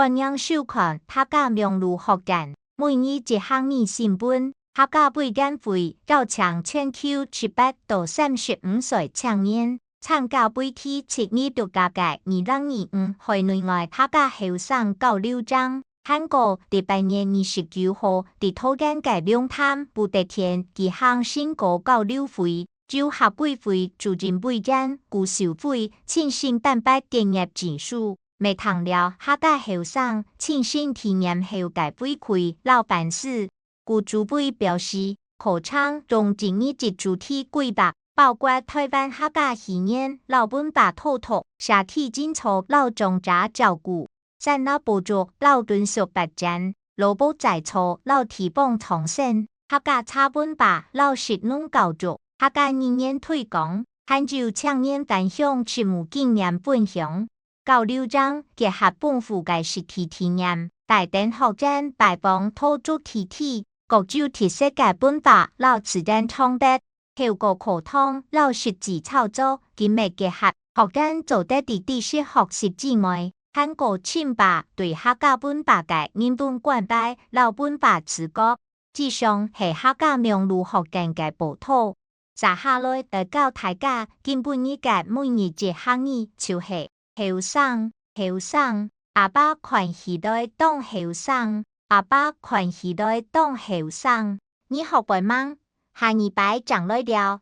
官样授权客家名录学件，每日一项语成本，客家背减费9,900到35歲青年，參加背期7日獨家嘅2025海內外客家後生交流獎。韓國第8月29號，喺桃園嘅龍潭武德天舉行新歌交流會，就客背會租金背減，故收費親身蛋白建業技術，未談了客家後生親身體驗後嘅回饋老辦事。故主輩表示，可倡用今日嘅主題規劃，包括台灣客家語言、老本把透透、社體進草老長者照顧。在那補助老敦縮發展，勞保在錯老提幫重生，客家差本把老實農教育，客家語言推廣，還有青年分享實務經驗分享。交流獎結合豐富嘅實體體驗，帶動學生拜訪土著體體，各種特色嘅本把老自然創得，透過課堂老實際操作，緊密結合，學生做得啲知識學習之外。韓國清吧對客家本把嘅認同關懷老本把自覺，以上係客家名錄學件嘅報道。接下來就教大家今晡日嘅每日一項語，就是後生。後生，阿爸看時代當後生，阿爸看時代當後生。你學過嗎？下禮拜講來了。